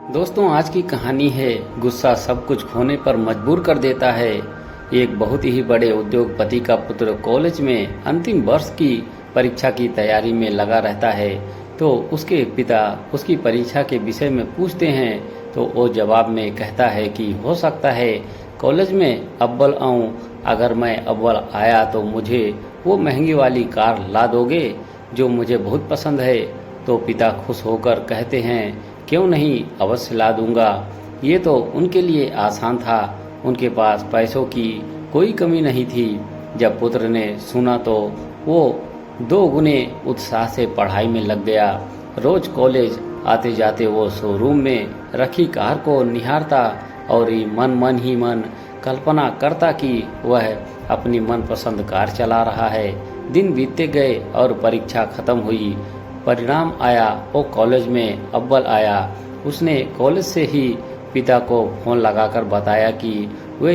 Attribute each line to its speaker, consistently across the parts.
Speaker 1: दोस्तों, आज की कहानी है गुस्सा सब कुछ खोने पर मजबूर कर देता है। एक बहुत ही बड़े उद्योगपति का पुत्र कॉलेज में अंतिम वर्ष की परीक्षा की तैयारी में लगा रहता है। तो उसके पिता उसकी परीक्षा के विषय में पूछते हैं तो वो जवाब में कहता है कि हो सकता है कॉलेज में अव्वल आऊं। अगर मैं अव्वल आया तो मुझे वो महंगी वाली कार ला दोगे जो मुझे बहुत पसंद है। तो पिता खुश होकर कहते हैं, क्यों नहीं, अवश्य ला दूंगा। ये तो उनके लिए आसान था, उनके पास पैसों की कोई कमी नहीं थी। जब पुत्र ने सुना तो वो 2 गुने उत्साह से पढ़ाई में लग गया। रोज कॉलेज आते जाते वो शोरूम में रखी कार को निहारता और ही मन कल्पना करता कि वह अपनी मनपसंद कार चला रहा है। दिन बीतते गए और परीक्षा खत्म हुई। परिणाम आया, वो कॉलेज में अव्वल आया। उसने कॉलेज से ही पिता को फोन लगाकर बताया कि वे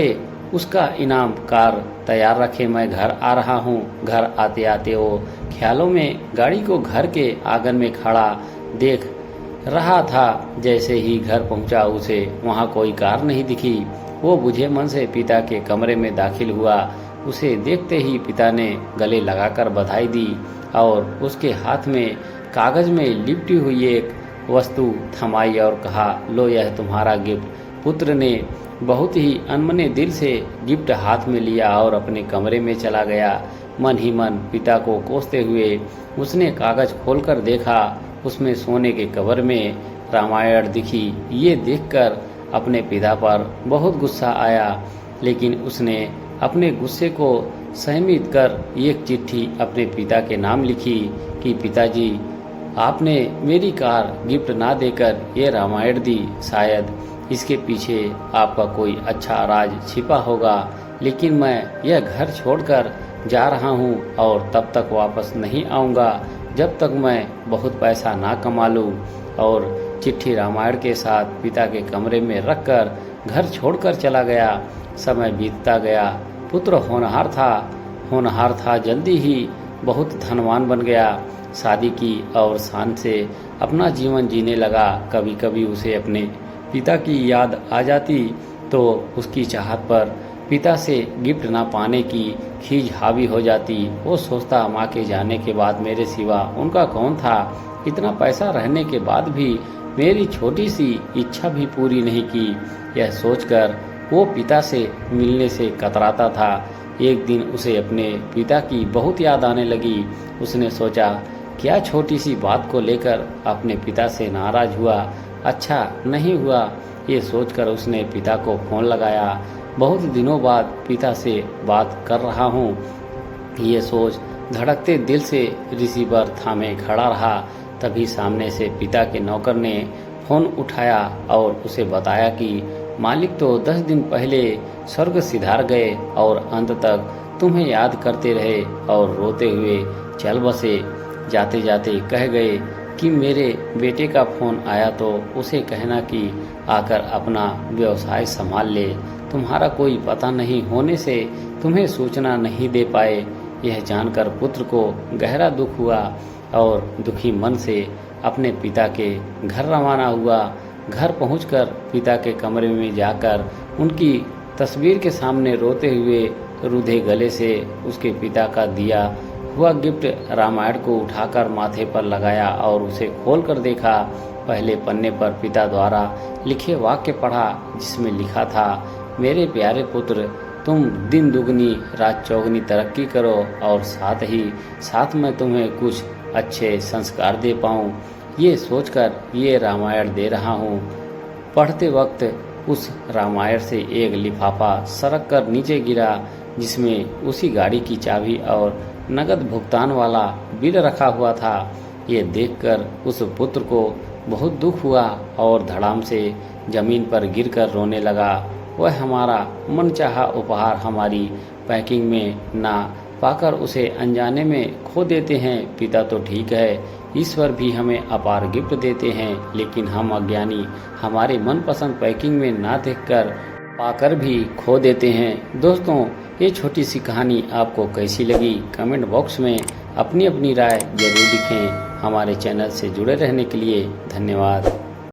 Speaker 1: उसका इनाम कार तैयार रखे, मैं घर आ रहा हूँ। घर आते आते वो ख्यालों में गाड़ी को घर के आंगन में खड़ा देख रहा था। जैसे ही घर पहुँचा उसे वहाँ कोई कार नहीं दिखी। वो बुझे मन से पिता के कमरे में दाखिल हुआ। उसे देखते ही पिता ने गले लगाकर बधाई दी और उसके हाथ में कागज में लिपटी हुई एक वस्तु थमाई और कहा, लो यह तुम्हारा गिफ्ट। पुत्र ने बहुत ही अनमने दिल से गिफ्ट हाथ में लिया और अपने कमरे में चला गया। मन ही मन पिता को कोसते हुए उसने कागज खोलकर देखा। उसमें सोने के कवर में रामायण दिखी। ये देखकर अपने पिता पर बहुत गुस्सा आया, लेकिन उसने अपने गुस्से को सहमित कर एक चिट्ठी अपने पिता के नाम लिखी कि पिताजी, आपने मेरी कार गिफ्ट ना देकर ये रामायण दी। शायद इसके पीछे आपका कोई अच्छा राज छिपा होगा, लेकिन मैं यह घर छोड़कर जा रहा हूँ और तब तक वापस नहीं आऊँगा जब तक मैं बहुत पैसा ना कमा लूँ। और चिट्ठी रामायण के साथ पिता के कमरे में रखकर घर छोड़कर चला गया। समय बीतता गया। पुत्र होनहार था, जल्दी ही बहुत धनवान बन गया। शादी की और शान से अपना जीवन जीने लगा। कभी कभी उसे अपने पिता की याद आ जाती तो उसकी चाहत पर पिता से गिफ्ट ना पाने की खीज हावी हो जाती। वो सोचता, माँ के जाने के बाद मेरे सिवा उनका कौन था। इतना पैसा रहने के बाद भी मेरी छोटी सी इच्छा भी पूरी नहीं की। यह सोचकर वो पिता से मिलने से कतराता था। एक दिन उसे अपने पिता की बहुत याद आने लगी। उसने सोचा, क्या छोटी सी बात को लेकर अपने पिता से नाराज हुआ? अच्छा नहीं हुआ। ये सोचकर उसने पिता को फोन लगाया। बहुत दिनों बाद पिता से बात कर रहा हूँ, ये सोच धड़कते दिल से रिसीवर थामे खड़ा रहा। तभी सामने से पिता के नौकर ने फोन उठाया और उसे बताया कि मालिक तो 10 दिन पहले स्वर्ग सिधार गए और अंत तक तुम्हें याद करते रहे और रोते हुए चल बसे। जाते जाते कह गए कि मेरे बेटे का फोन आया तो उसे कहना कि आकर अपना व्यवसाय संभाल ले। तुम्हारा कोई पता नहीं होने से तुम्हें सूचना नहीं दे पाए। यह जानकर पुत्र को गहरा दुख हुआ और दुखी मन से अपने पिता के घर रवाना हुआ। घर पहुंचकर पिता के कमरे में जाकर उनकी तस्वीर के सामने रोते हुए रुधे गले से उसके पिता का दिया हुआ गिफ्ट रामायण को उठाकर माथे पर लगाया और उसे खोलकर देखा। पहले पन्ने पर पिता द्वारा लिखे वाक्य पढ़ा, जिसमें लिखा था, मेरे प्यारे पुत्र, तुम दिन दुगनी रात चौगनी तरक्की करो और साथ में तुम्हें कुछ अच्छे संस्कार दे पाऊँ। ये सोचकर ये रामायण दे रहा हूँ। पढ़ते वक्त उस रामायण से एक लिफाफा सरक कर नीचे गिरा, जिसमें उसी गाड़ी की चाबी और नगद भुगतान वाला बिल रखा हुआ था। ये देखकर उस पुत्र को बहुत दुख हुआ और धड़ाम से जमीन पर गिरकर रोने लगा। वह हमारा मनचाहा उपहार हमारी पैकिंग में ना पाकर उसे अनजाने में खो देते हैं। पिता तो ठीक है, ईश्वर भी हमें अपार गिफ्ट देते हैं, लेकिन हम अज्ञानी हमारे मनपसंद पैकिंग में ना देखकर पाकर भी खो देते हैं। दोस्तों, ये छोटी सी कहानी आपको कैसी लगी? कमेंट बॉक्स में अपनी अपनी राय जरूर लिखें। हमारे चैनल से जुड़े रहने के लिए धन्यवाद।